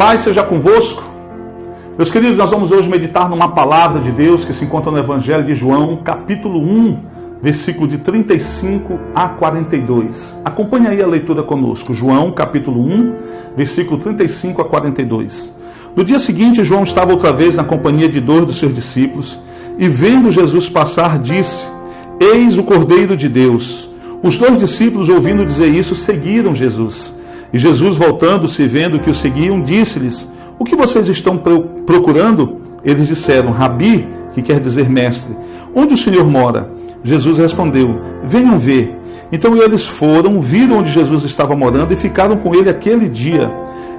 Paz seja convosco. Meus queridos, nós vamos hoje meditar numa palavra de Deus que se encontra no Evangelho de João, capítulo 1, versículo de 35 a 42. Acompanhe aí a leitura conosco. João, capítulo 1, versículo 35 a 42. No dia seguinte, João estava outra vez na companhia de 2 dos seus discípulos e, vendo Jesus passar, disse: Eis o Cordeiro de Deus. Os 2 discípulos, ouvindo dizer isso, seguiram Jesus. E Jesus, voltando-se e vendo que o seguiam, disse-lhes: O que vocês estão procurando? Eles disseram: Rabi, que quer dizer mestre, onde o Senhor mora? Jesus respondeu: Venham ver. Então eles foram, viram onde Jesus estava morando e ficaram com ele aquele dia.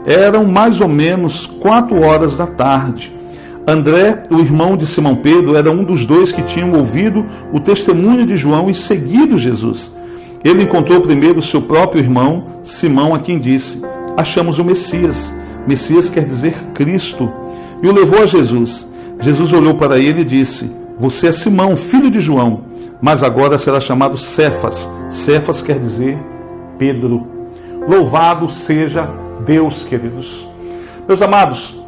Eram mais ou menos 4 da tarde. André, o irmão de Simão Pedro, era um dos 2 que tinham ouvido o testemunho de João e seguido Jesus. Ele encontrou primeiro seu próprio irmão, Simão, a quem disse: Achamos o Messias. Messias quer dizer Cristo. E o levou a Jesus. Jesus olhou para ele e disse: Você é Simão, filho de João, mas agora será chamado Cefas. Cefas quer dizer Pedro. Louvado seja Deus, queridos. Meus amados,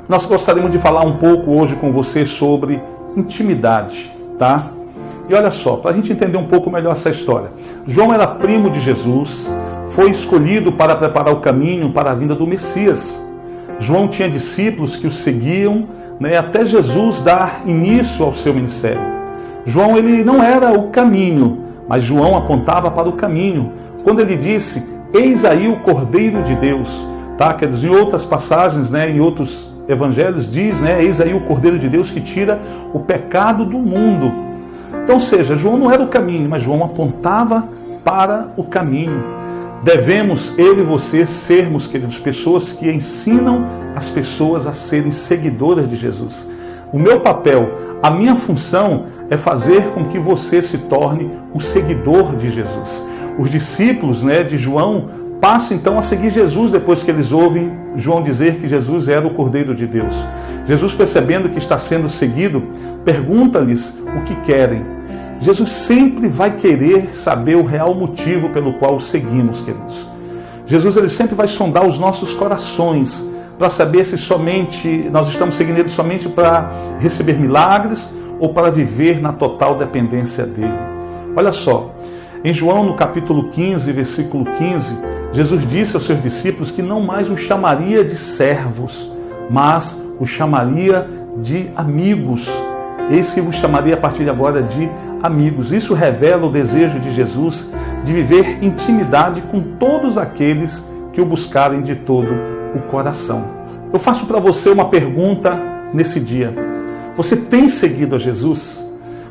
nós gostaríamos de falar um pouco hoje com você sobre intimidade, tá? E olha só, para a gente entender um pouco melhor essa história. João era primo de Jesus, foi escolhido para preparar o caminho para a vinda do Messias. João tinha discípulos que o seguiam, até Jesus dar início ao seu ministério. João, ele não era o caminho, mas João apontava para o caminho. Quando ele disse: Eis aí o Cordeiro de Deus, tá? Quer dizer, em outras passagens, em outros evangelhos diz, eis aí o Cordeiro de Deus que tira o pecado do mundo. Então, seja, João não era o caminho, mas João apontava para o caminho. Devemos, eu e você, sermos, queridos, pessoas que ensinam as pessoas a serem seguidoras de Jesus. O meu papel, a minha função é fazer com que você se torne um seguidor de Jesus. Os discípulos de João passam então a seguir Jesus depois que eles ouvem João dizer que Jesus era o Cordeiro de Deus. Jesus, percebendo que está sendo seguido, pergunta-lhes o que querem. Jesus sempre vai querer saber o real motivo pelo qual o seguimos, queridos. Jesus, ele sempre vai sondar os nossos corações para saber se somente nós estamos seguindo ele somente para receber milagres ou para viver na total dependência dele. Olha só, em João, no capítulo 15, versículo 15, Jesus disse aos seus discípulos que não mais os chamaria de servos, mas os chamaria de amigos. Eis que vos chamaria a partir de agora de amigos. Isso revela o desejo de Jesus de viver intimidade com todos aqueles que o buscarem de todo o coração. Eu faço para você uma pergunta nesse dia. Você tem seguido a Jesus?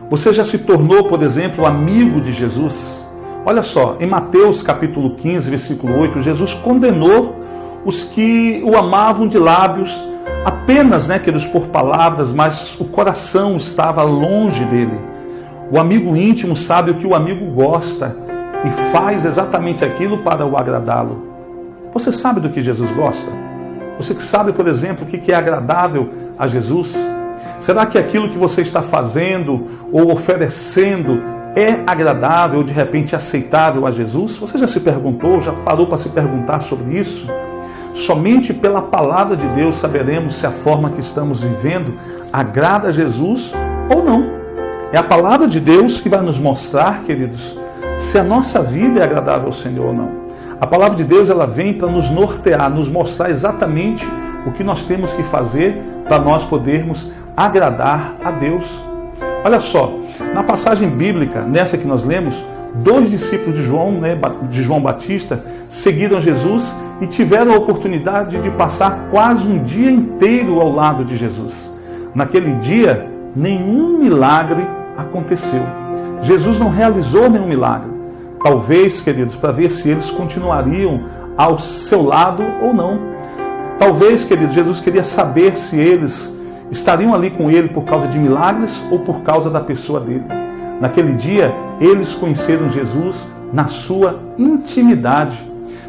Você já se tornou, por exemplo, amigo de Jesus? Olha só, em Mateus capítulo 15, versículo 8, Jesus condenou os que o amavam de lábios, apenas, queridos, por palavras, mas o coração estava longe dele. O amigo íntimo sabe o que o amigo gosta e faz exatamente aquilo para o agradá-lo. Você sabe do que Jesus gosta? Você que sabe, por exemplo, o que é agradável a Jesus? Será que aquilo que você está fazendo ou oferecendo é agradável ou de repente aceitável a Jesus? Você já se perguntou, já parou para se perguntar sobre isso? Somente pela palavra de Deus saberemos se a forma que estamos vivendo agrada a Jesus ou não. É a palavra de Deus que vai nos mostrar, queridos, se a nossa vida é agradável ao Senhor ou não. A palavra de Deus, ela vem para nos nortear, nos mostrar exatamente o que nós temos que fazer para nós podermos agradar a Deus. Olha só, na passagem bíblica, nessa que nós lemos, 2 discípulos de João Batista seguiram Jesus e tiveram a oportunidade de passar quase um dia inteiro ao lado de Jesus. Naquele dia, nenhum milagre aconteceu. Jesus não realizou nenhum milagre. Talvez, queridos, para ver se eles continuariam ao seu lado ou não. Talvez, queridos, Jesus queria saber se eles estariam ali com ele por causa de milagres ou por causa da pessoa dele. Naquele dia, eles conheceram Jesus na sua intimidade.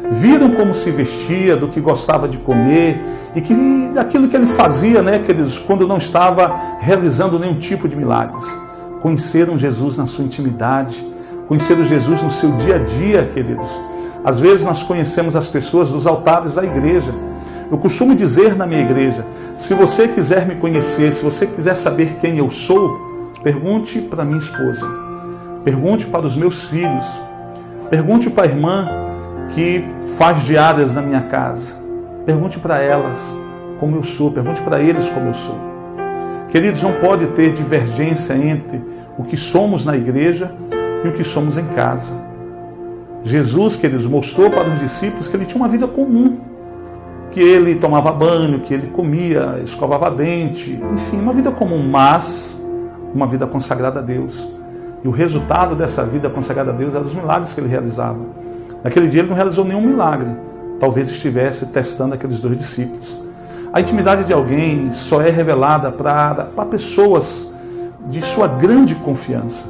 Viram como se vestia, do que gostava de comer e daquilo que ele fazia, queridos, quando não estava realizando nenhum tipo de milagres. Conheceram Jesus na sua intimidade, conheceram Jesus no seu dia a dia, queridos. Às vezes nós conhecemos as pessoas dos altares da igreja. Eu costumo dizer na minha igreja, se você quiser me conhecer, se você quiser saber quem eu sou, pergunte para minha esposa, pergunte para os meus filhos, pergunte para a irmã que faz diárias na minha casa, pergunte para elas como eu sou, pergunte para eles como eu sou. Queridos, não pode ter divergência entre o que somos na igreja e o que somos em casa. Jesus, queridos, mostrou para os discípulos que ele tinha uma vida comum, que ele tomava banho, que ele comia, escovava dente, enfim, uma vida comum, mas uma vida consagrada a Deus. E o resultado dessa vida consagrada a Deus eram os milagres que ele realizava. Naquele dia ele não realizou nenhum milagre, talvez estivesse testando aqueles 2 discípulos. A intimidade de alguém só é revelada para pessoas de sua grande confiança.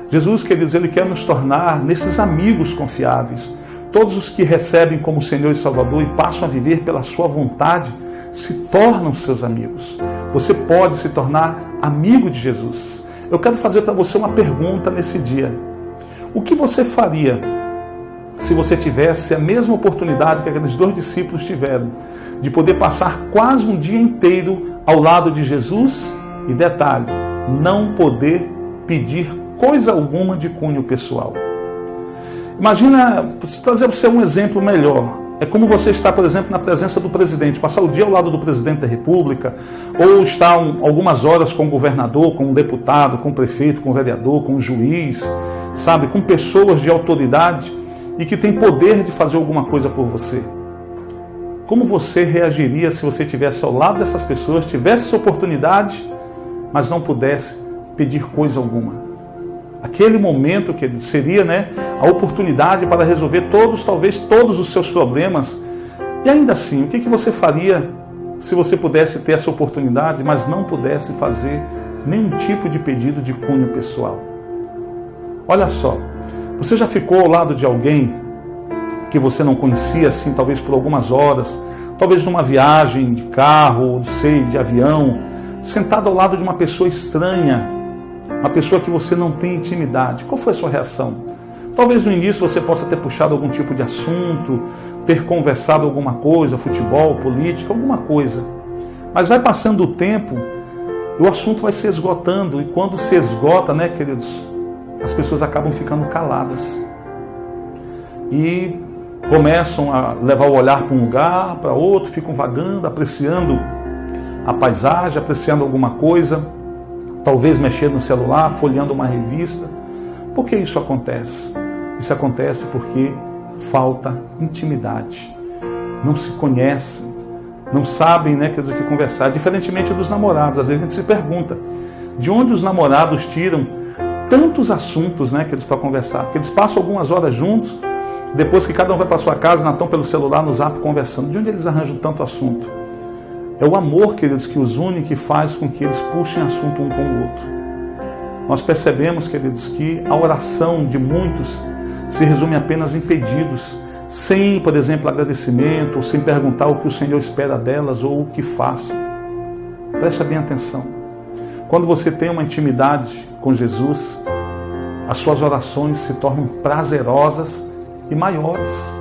Jesus, queridos, ele quer nos tornar nesses amigos confiáveis. Todos os que recebem como Senhor e Salvador e passam a viver pela sua vontade, se tornam seus amigos. Você pode se tornar amigo de Jesus. Eu quero fazer para você uma pergunta nesse dia. O que você faria se você tivesse a mesma oportunidade que aqueles 2 discípulos tiveram, de poder passar quase um dia inteiro ao lado de Jesus e, detalhe, não poder pedir coisa alguma de cunho pessoal? Imagina, vou trazer para você um exemplo melhor. É como você estar, por exemplo, na presença do presidente, passar o dia ao lado do presidente da República, ou estar algumas horas com o governador, com o deputado, com o prefeito, com o vereador, com o juiz, sabe, com pessoas de autoridade e que têm poder de fazer alguma coisa por você. Como você reagiria se você estivesse ao lado dessas pessoas, tivesse essa oportunidade, mas não pudesse pedir coisa alguma? Aquele momento que seria, a oportunidade para resolver talvez todos os seus problemas. E ainda assim, o que você faria se você pudesse ter essa oportunidade, mas não pudesse fazer nenhum tipo de pedido de cunho pessoal? Olha só, você já ficou ao lado de alguém que você não conhecia, assim, talvez por algumas horas, talvez numa viagem de carro, de avião, sentado ao lado de uma pessoa estranha, uma pessoa que você não tem intimidade? Qual foi a sua reação? Talvez no início você possa ter puxado algum tipo de assunto, ter conversado alguma coisa, futebol, política, alguma coisa. Mas vai passando o tempo e o assunto vai se esgotando. E quando se esgota, queridos, as pessoas acabam ficando caladas. E começam a levar o olhar para um lugar, para outro, ficam vagando, apreciando a paisagem, apreciando alguma coisa, talvez mexendo no celular, folheando uma revista. Por que isso acontece? Isso acontece porque falta intimidade. Não se conhecem, não sabem, quer dizer, o que conversar. Diferentemente dos namorados, às vezes a gente se pergunta, de onde os namorados tiram tantos assuntos, queridos, para conversar? Porque eles passam algumas horas juntos, depois que cada um vai para sua casa, estão pelo celular, no zap, conversando. De onde eles arranjam tanto assunto? É o amor, queridos, que os une, que faz com que eles puxem assunto um com o outro. Nós percebemos, queridos, que a oração de muitos se resume apenas em pedidos, sem, por exemplo, agradecimento, ou sem perguntar o que o Senhor espera delas ou o que façam. Preste bem atenção. Quando você tem uma intimidade com Jesus, as suas orações se tornam prazerosas e maiores.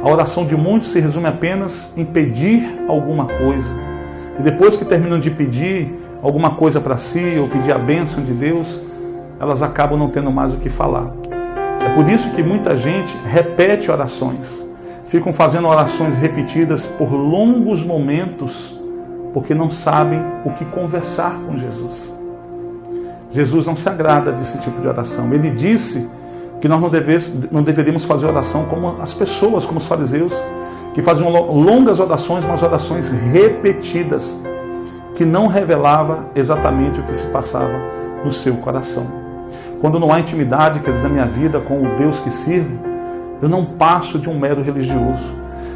A oração de muitos se resume apenas em pedir alguma coisa. E depois que terminam de pedir alguma coisa para si, ou pedir a bênção de Deus, elas acabam não tendo mais o que falar. É por isso que muita gente repete orações. Ficam fazendo orações repetidas por longos momentos, porque não sabem o que conversar com Jesus. Jesus não se agrada desse tipo de oração. Ele disse que nós não deveríamos fazer oração como as pessoas, como os fariseus, que faziam longas orações, mas orações repetidas, que não revelava exatamente o que se passava no seu coração. Quando não há intimidade, quer dizer, na minha vida com o Deus que sirvo, eu não passo de um mero religioso.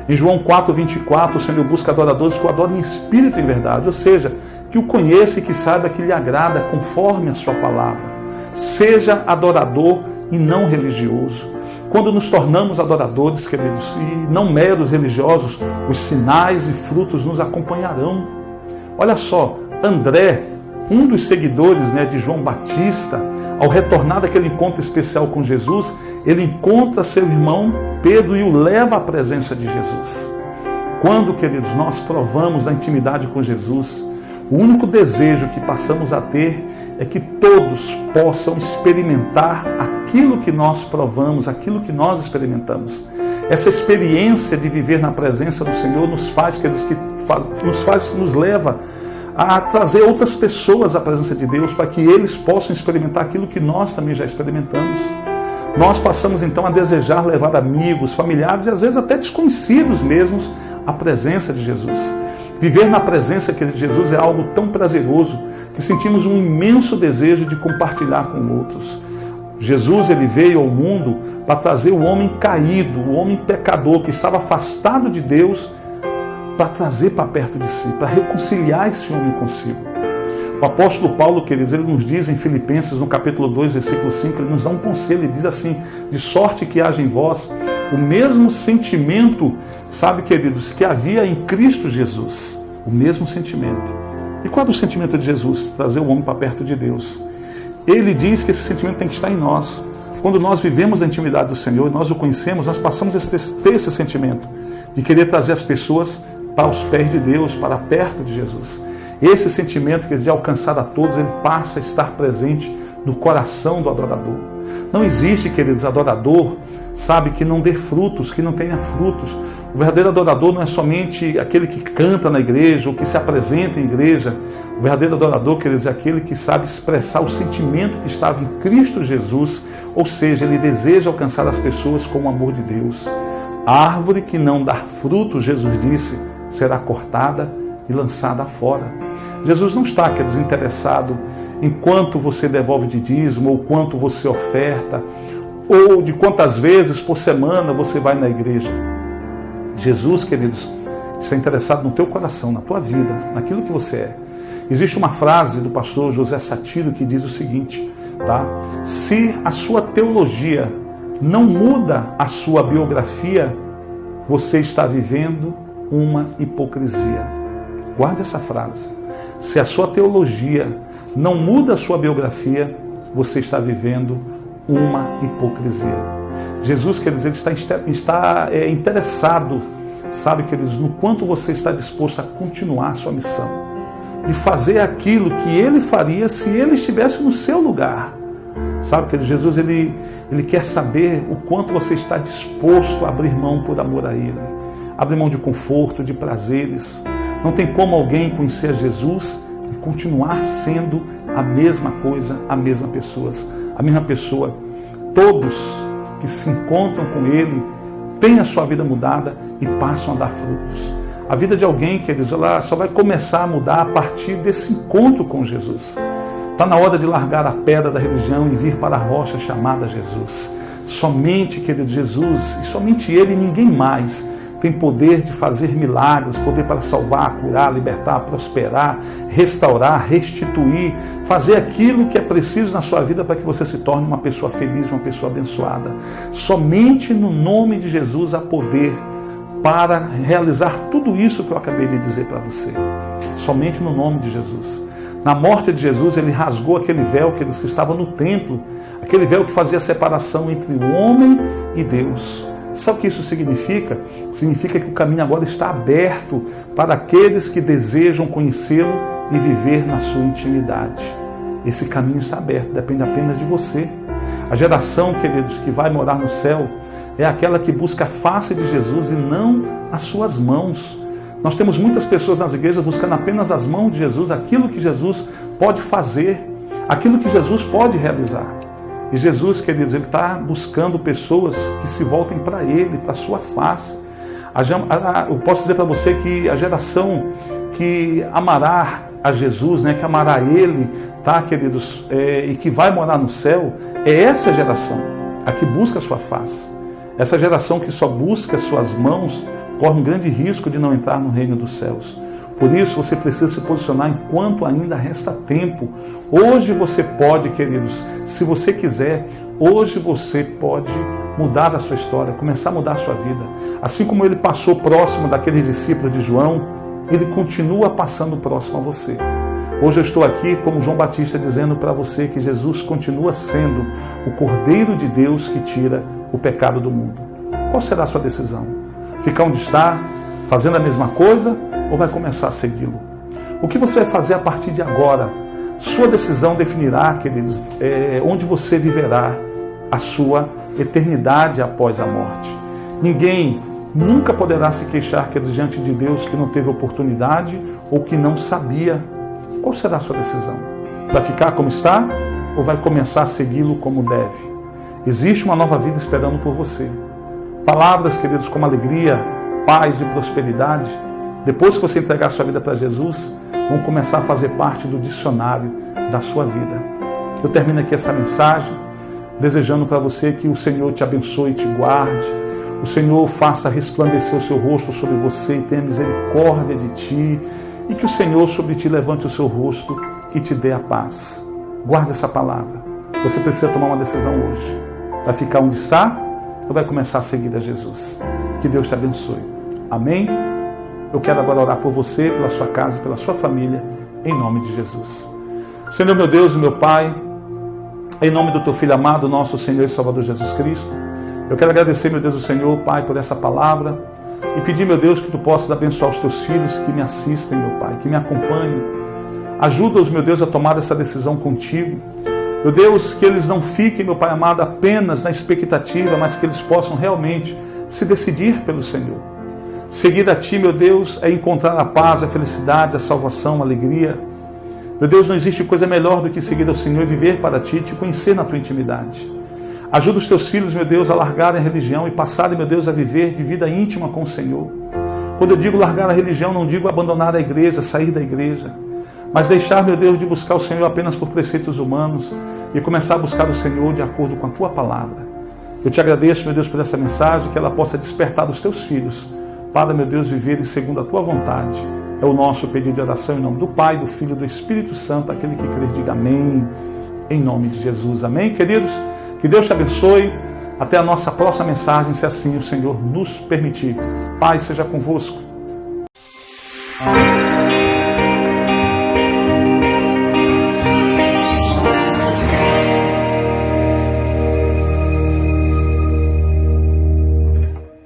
Em João 4,24, o Senhor busca adoradores que o adorem em espírito e em verdade, ou seja, que o conheça e que saiba que lhe agrada conforme a sua palavra. Seja adorador e não religioso. Quando nos tornamos adoradores, queridos, e não meros religiosos, os sinais e frutos nos acompanharão. Olha só, André, um dos seguidores de João Batista, ao retornar daquele encontro especial com Jesus, ele encontra seu irmão Pedro e o leva à presença de Jesus. Quando, queridos, nós provamos a intimidade com Jesus, o único desejo que passamos a ter é que todos possam experimentar aquilo que nós provamos, aquilo que nós experimentamos. Essa experiência de viver na presença do Senhor nos faz, queridos, nos leva a trazer outras pessoas à presença de Deus, para que eles possam experimentar aquilo que nós também já experimentamos. Nós passamos então a desejar levar amigos, familiares e às vezes até desconhecidos mesmos à presença de Jesus. Viver na presença de Jesus é algo tão prazeroso que sentimos um imenso desejo de compartilhar com outros. Jesus, ele veio ao mundo para trazer o homem caído, o homem pecador que estava afastado de Deus, para trazer para perto de si, para reconciliar esse homem consigo. O apóstolo Paulo, queridos, ele nos diz em Filipenses, no capítulo 2, versículo 5, ele nos dá um conselho, ele diz assim: de sorte que haja em vós o mesmo sentimento, sabe, queridos, que havia em Cristo Jesus. O mesmo sentimento. E qual é o sentimento de Jesus? Trazer o homem para perto de Deus. Ele diz que esse sentimento tem que estar em nós. Quando nós vivemos a intimidade do Senhor, nós o conhecemos, nós passamos a ter esse sentimento de querer trazer as pessoas para os pés de Deus, para perto de Jesus. Esse sentimento que de alcançar a todos, ele passa a estar presente no coração do adorador. Não existe, queridos, adorador, sabe, que não dê frutos, que não tenha frutos. O verdadeiro adorador não é somente aquele que canta na igreja ou que se apresenta em igreja. O verdadeiro adorador, queridos, é aquele que sabe expressar o sentimento que estava em Cristo Jesus, ou seja, ele deseja alcançar as pessoas com o amor de Deus. A árvore que não dá fruto, Jesus disse, será cortada e lançada fora. Jesus não está, queridos, interessado em quanto você devolve de dízimo, ou quanto você oferta, ou de quantas vezes por semana você vai na igreja. Jesus, queridos, está interessado no teu coração, na tua vida, naquilo que você é. Existe uma frase do pastor José Satiro que diz o seguinte, tá? Se a sua teologia não muda a sua biografia, você está vivendo uma hipocrisia. Guarde essa frase. Se a sua teologia não muda a sua biografia, você está vivendo uma hipocrisia. Jesus, quer dizer, ele está interessado, sabe, queridos, no quanto você está disposto a continuar a sua missão, de fazer aquilo que ele faria se ele estivesse no seu lugar. Sabe, queridos, Jesus, ele quer saber o quanto você está disposto a abrir mão por amor a ele, abrir mão de conforto, de prazeres. Não tem como alguém conhecer Jesus e continuar sendo a mesma coisa, a mesma pessoa. Todos que se encontram com ele têm a sua vida mudada e passam a dar frutos. A vida de alguém, queridos, ela só vai começar a mudar a partir desse encontro com Jesus. Está na hora de largar a pedra da religião e vir para a rocha chamada Jesus. Somente, querido, Jesus, e somente ele e ninguém mais tem poder de fazer milagres, poder para salvar, curar, libertar, prosperar, restaurar, restituir, fazer aquilo que é preciso na sua vida para que você se torne uma pessoa feliz, uma pessoa abençoada. Somente no nome de Jesus há poder para realizar tudo isso que eu acabei de dizer para você. Somente no nome de Jesus. Na morte de Jesus, ele rasgou aquele véu que estava no templo, aquele véu que fazia a separação entre o homem e Deus. Sabe o que isso significa? Significa que o caminho agora está aberto para aqueles que desejam conhecê-lo e viver na sua intimidade. Esse caminho está aberto, depende apenas de você. A geração, queridos, que vai morar no céu é aquela que busca a face de Jesus e não as suas mãos. Nós temos muitas pessoas nas igrejas buscando apenas as mãos de Jesus, aquilo que Jesus pode fazer, aquilo que Jesus pode realizar. E Jesus, queridos, ele está buscando pessoas que se voltem para ele, para a sua face. Eu posso dizer para você que a geração que amará a Jesus, né, que amará ele, tá, queridos, e que vai morar no céu, é essa geração, a que busca a sua face. Essa geração que só busca as suas mãos, corre um grande risco de não entrar no reino dos céus. Por isso, você precisa se posicionar enquanto ainda resta tempo. Hoje você pode, queridos, se você quiser, hoje você pode mudar a sua história, começar a mudar a sua vida. Assim como ele passou próximo daqueles discípulos de João, ele continua passando próximo a você. Hoje eu estou aqui como João Batista dizendo para você que Jesus continua sendo o Cordeiro de Deus que tira o pecado do mundo. Qual será a sua decisão? Ficar onde está? Fazendo a mesma coisa ou vai começar a segui-lo? O que você vai fazer a partir de agora? Sua decisão definirá, queridos, onde você viverá a sua eternidade após a morte. Ninguém nunca poderá se queixar, queridos, diante de Deus que não teve oportunidade ou que não sabia. Qual será a sua decisão? Vai ficar como está ou vai começar a segui-lo como deve? Existe uma nova vida esperando por você. Palavras, queridos, como alegria, paz e prosperidade, depois que você entregar sua vida para Jesus, vão começar a fazer parte do dicionário da sua vida. Eu termino aqui essa mensagem desejando para você que o Senhor te abençoe e te guarde, o Senhor faça resplandecer o seu rosto sobre você e tenha misericórdia de ti, e que o Senhor sobre ti levante o seu rosto e te dê a paz. Guarde essa palavra. Você precisa tomar uma decisão hoje. Vai ficar onde está ou vai começar a seguir a Jesus? Que Deus te abençoe. Amém? Eu quero agora orar por você, pela sua casa, pela sua família, em nome de Jesus. Senhor, meu Deus e meu Pai, em nome do Teu Filho amado, nosso Senhor e Salvador Jesus Cristo, eu quero agradecer, meu Deus, o Senhor, Pai, por essa palavra e pedir, meu Deus, que Tu possas abençoar os Teus filhos que me assistem, meu Pai, que me acompanham. Ajuda-os, meu Deus, a tomar essa decisão contigo. Meu Deus, que eles não fiquem, meu Pai amado, apenas na expectativa, mas que eles possam realmente se decidir pelo Senhor. Seguir a Ti, meu Deus, é encontrar a paz, a felicidade, a salvação, a alegria. Meu Deus, não existe coisa melhor do que seguir ao Senhor e viver para Ti, Te conhecer na Tua intimidade. Ajuda os Teus filhos, meu Deus, a largarem a religião e passarem, meu Deus, a viver de vida íntima com o Senhor. Quando eu digo largar a religião, não digo abandonar a igreja, sair da igreja, mas deixar, meu Deus, de buscar o Senhor apenas por preceitos humanos e começar a buscar o Senhor de acordo com a Tua palavra. Eu Te agradeço, meu Deus, por essa mensagem, que ela possa despertar os Teus filhos para, meu Deus, viverem segundo a Tua vontade. É o nosso pedido de oração em nome do Pai, do Filho e do Espírito Santo. Aquele que crer, diga amém, em nome de Jesus. Amém, queridos? Que Deus te abençoe. Até a nossa próxima mensagem, se assim o Senhor nos permitir. Paz seja convosco.